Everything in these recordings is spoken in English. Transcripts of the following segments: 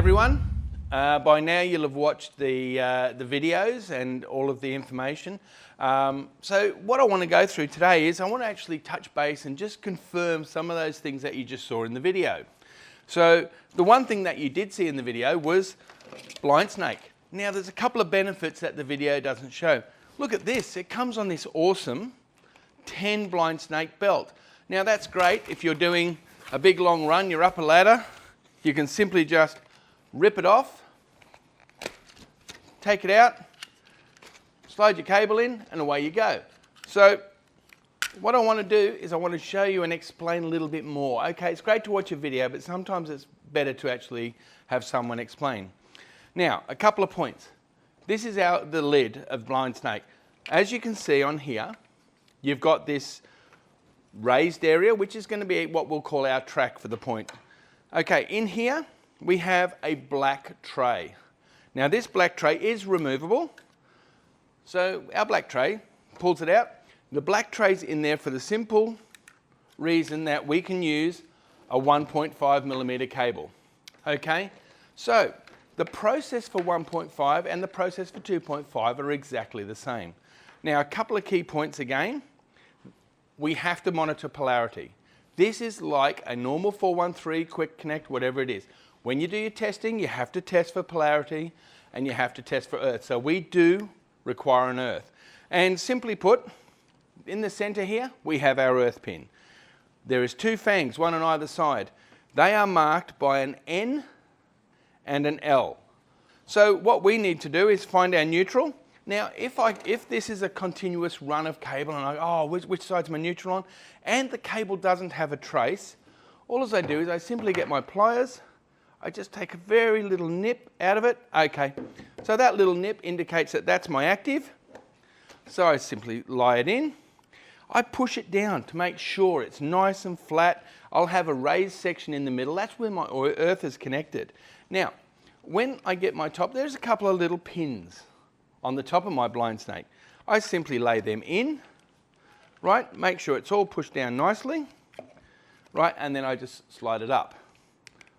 everyone. By now you'll have watched the videos and all of the information. So what I want to go through today is I want to actually touch base and just confirm some of those things that you just saw in the video. So the one thing that you did see in the video was blind snake. Now there's a couple of benefits that the video doesn't show. Look at this, it comes on this awesome 10 blind snake belt. Now that's great if you're doing a big long run, you're up a ladder, you can simply just rip it off, take it out, slide your cable in, and away you go. So what I want to do is I want to show you and explain a little bit more. Okay, it's great to watch a video, but sometimes it's better to actually have someone explain. Now, a couple of points. This is the lid of blind snake. As you can see on here, you've got this raised area, which is going to be what we'll call our track for the point. Okay, in here we have a black tray. Now this black tray is removable. So our black tray pulls it out. The black tray's in there for the simple reason that we can use a 1.5mm cable. Okay, so the process for 1.5 and the process for 2.5 are exactly the same. Now a couple of key points again. We have to monitor polarity. This is like a normal 413 quick connect, whatever it is. When you do your testing, you have to test for polarity and you have to test for earth. So we do require an earth. And simply put, in the center here, we have our earth pin. There is two fangs, one on either side. They are marked by an N and an L. So what we need to do is find our neutral. Now, if this is a continuous run of cable and I go, oh, which side's my neutral on? And the cable doesn't have a trace, all I do is I simply get my pliers, I just take a very little nip out of it. Okay, so that little nip indicates that that's my active. So I simply lie it in. I push it down to make sure it's nice and flat. I'll have a raised section in the middle. That's where my earth is connected. Now, when I get my top, there's a couple of little pins on the top of my blind snake. I simply lay them in, right, make sure it's all pushed down nicely, right, and then I just slide it up,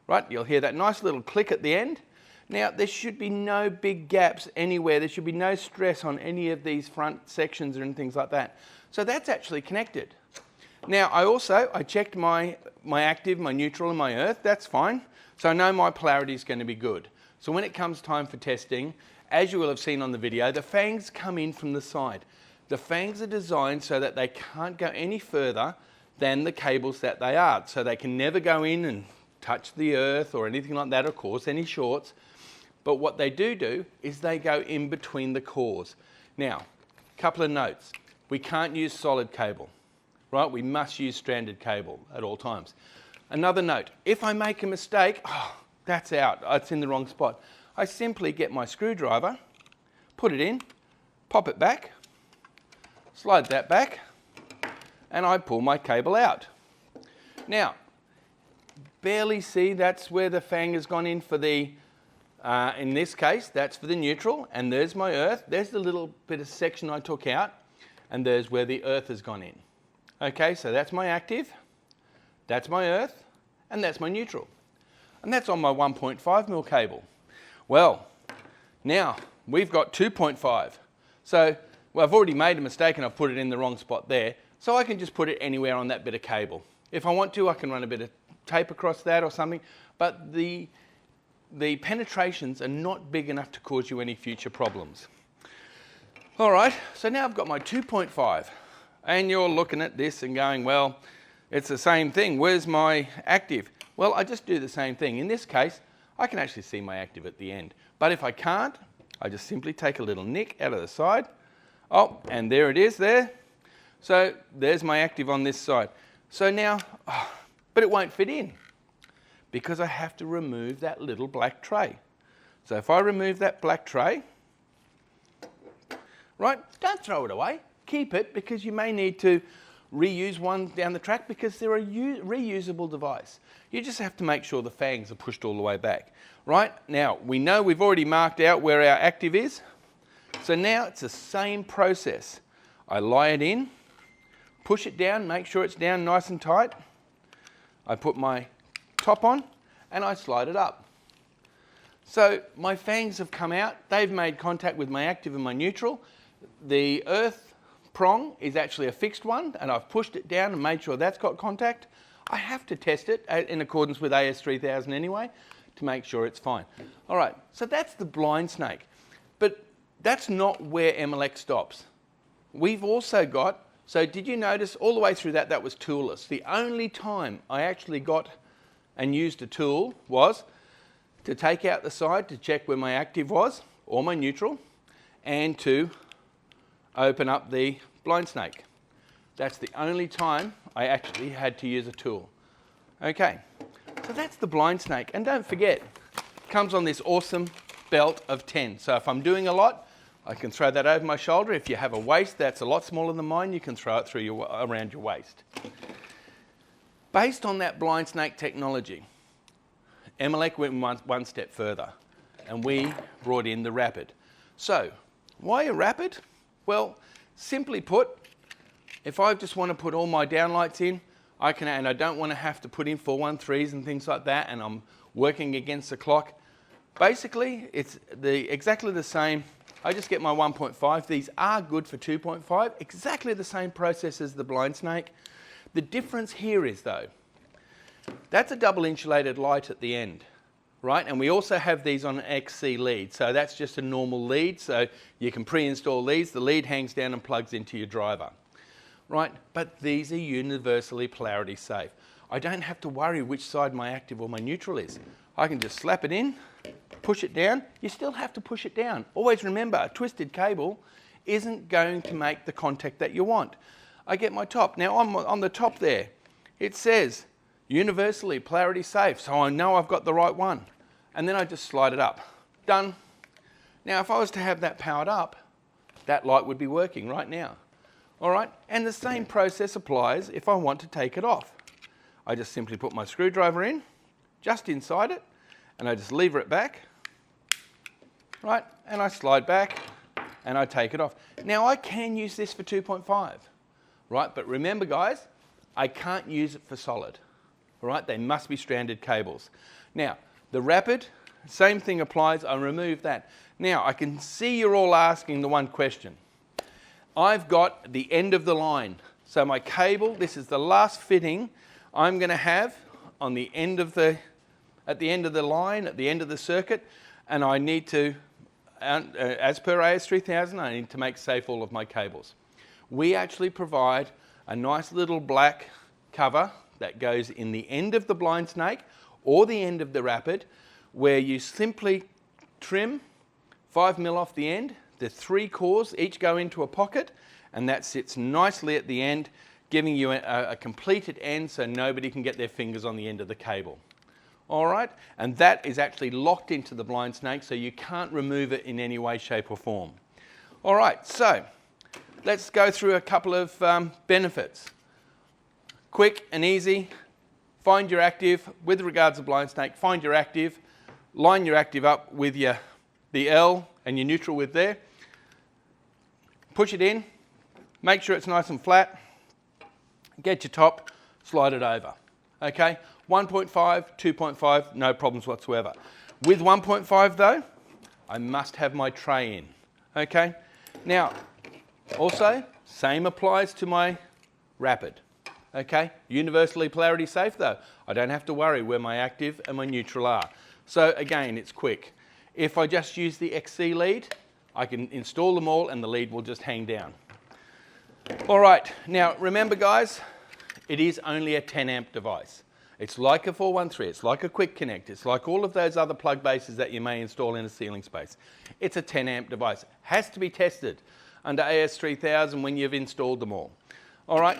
right. You'll hear that nice little click at the end. Now there should be no big gaps anywhere, there should be no stress on any of these front sections and things like that. So that's actually connected. Now I checked my active, my neutral and my earth, that's fine. So I know my polarity is going to be good. So when it comes time for testing, as you will have seen on the video, the fangs come in from the side. The fangs are designed so that they can't go any further than the cables that they are. So they can never go in and touch the earth or anything like that or cause any shorts. But what they do is they go in between the cores. Now, a couple of notes. We can't use solid cable, right? We must use stranded cable at all times. Another note, if I make a mistake, that's out, it's in the wrong spot. I simply get my screwdriver, put it in, pop it back, slide that back, and I pull my cable out. Now, barely see that's where the fang has gone in for the, in this case, that's for the neutral, and there's my earth. There's the little bit of section I took out, and there's where the earth has gone in. Okay, so that's my active, that's my earth, and that's my neutral. And that's on my 1.5mm cable. Well, now we've got 2.5. So, well, I've already made a mistake and I've put it in the wrong spot there. So I can just put it anywhere on that bit of cable. If I want to, I can run a bit of tape across that or something. But the penetrations are not big enough to cause you any future problems. All right, so now I've got my 2.5. And you're looking at this and going, well, it's the same thing. Where's my active? Well, I just do the same thing. In this case, I can actually see my active at the end. But if I can't, I just simply take a little nick out of the side. Oh, and there it is there. So there's my active on this side. So now, but it won't fit in because I have to remove that little black tray. So if I remove that black tray, right, don't throw it away. Keep it because you may need to reuse one down the track because they're a reusable device. You just have to make sure the fangs are pushed all the way back. Right, now we know we've already marked out where our active is. So now it's the same process. I lie it in, push it down, make sure it's down nice and tight. I put my top on and I slide it up. So my fangs have come out, they've made contact with my active and my neutral. The earth prong is actually a fixed one, and I've pushed it down and made sure that's got contact. I have to test it in accordance with AS3000 anyway to make sure it's fine. All right, so that's the blind snake. But that's not where M-Elec stops. We've also got, so did you notice all the way through that was toolless. The only time I actually got and used a tool was to take out the side to check where my active was, or my neutral, and to open up the blind snake. That's the only time I actually had to use a tool. Okay, so that's the blind snake. And don't forget, it comes on this awesome belt of 10. So if I'm doing a lot, I can throw that over my shoulder. If you have a waist that's a lot smaller than mine, you can throw it through around your waist. Based on that blind snake technology, M-Elec went one step further, and we brought in the rapid. So, why a rapid? Well, simply put, if I just want to put all my downlights in, I can, and I don't want to have to put in 413s and things like that, and I'm working against the clock. Basically, it's exactly the same. I just get my 1.5. These are good for 2.5. Exactly the same process as the blind snake. The difference here is, though, that's a double insulated light at the end, right? And we also have these on an XC lead. So that's just a normal lead. So you can pre-install these. The lead hangs down and plugs into your driver, right? But these are universally polarity safe. I don't have to worry which side my active or my neutral is. I can just slap it in, push it down. You still have to push it down. Always remember, a twisted cable isn't going to make the contact that you want. I get my top. Now on the top there, it says universally polarity safe, so I know I've got the right one. And then I just slide it up. Done. Now if I was to have that powered up, that light would be working right now. All right, and the same process applies if I want to take it off. I just simply put my screwdriver in, just inside it, and I just lever it back, right, and I slide back, and I take it off. Now I can use this for 2.5, right, but remember guys, I can't use it for solid. All right, they must be stranded cables. Now, the rapid, same thing applies. I remove that. Now, I can see you're all asking the one question. I've got the end of the line. So my cable, this is the last fitting I'm going to have on the end of at the end of the line, at the end of the circuit, and I need to, as per AS3000, I need to make safe all of my cables. We actually provide a nice little black cover that goes in the end of the blind snake or the end of the rapid, where you simply trim 5 mil off the end. The 3 cores each go into a pocket, and that sits nicely at the end, giving you a completed end so nobody can get their fingers on the end of the cable. All right, and that is actually locked into the blind snake, so you can't remove it in any way, shape or form. All right, so let's go through a couple of benefits. Quick and easy. Find your active. With regards to blind snake, find your active, line your active up with the L and your neutral with there. Push it in, make sure it's nice and flat, get your top, slide it over. Okay, 1.5, 2.5, no problems whatsoever. With 1.5 though, I must have my tray in. Okay, now also, same applies to my rapid. Okay, universally polarity safe though. I don't have to worry where my active and my neutral are. So again, it's quick. If I just use the XC lead, I can install them all and the lead will just hang down. All right, now remember guys, it is only a 10 amp device. It's like a 413, it's like a quick connect, it's like all of those other plug bases that you may install in a ceiling space. It's a 10 amp device. Has to be tested under AS3000 when you've installed them all. All right,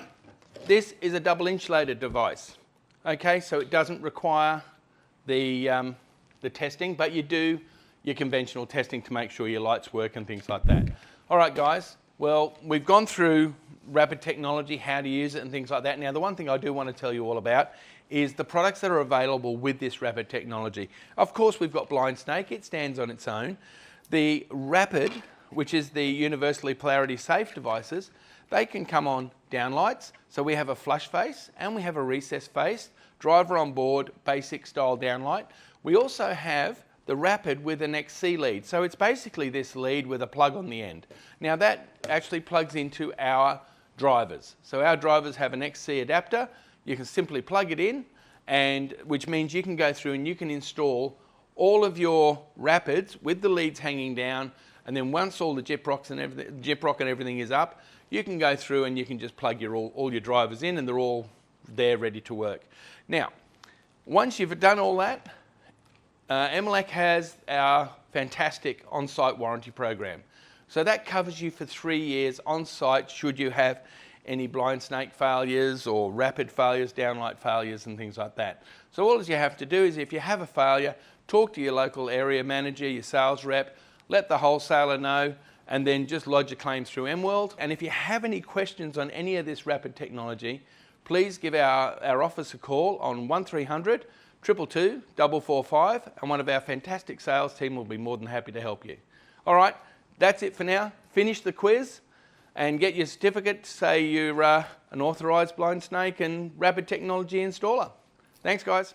this is a double insulated device. Okay, so it doesn't require the testing, but you do your conventional testing to make sure your lights work and things like that. All right, guys, well, we've gone through rapid technology, how to use it and things like that. Now, the one thing I do want to tell you all about is the products that are available with this rapid technology. Of course, we've got blind snake, it stands on its own. The rapid, which is the universally polarity safe devices, they can come on downlights. So we have a flush face and we have a recessed face, driver on board, basic style downlight. We also have the Rapid with an XC lead. So it's basically this lead with a plug on the end. Now that actually plugs into our drivers. So our drivers have an XC adapter. You can simply plug it in, and which means you can go through and you can install all of your Rapids with the leads hanging down, and then once all the gyprock and everything is up, you can go through and you can just plug all your drivers in, and they're all there ready to work. Now, once you've done all that, M-Elec has our fantastic on-site warranty program. So that covers you for 3 years on-site should you have any blind snake failures or rapid failures, downlight failures and things like that. So all you have to do is, if you have a failure, talk to your local area manager, your sales rep, let the wholesaler know, and then just lodge a claim through M-World. And if you have any questions on any of this rapid technology, please give our office a call on 1300 222 445, and one of our fantastic sales team will be more than happy to help you. All right, that's it for now. Finish the quiz and get your certificate to say you're an authorised blind snake and rapid technology installer. Thanks, guys.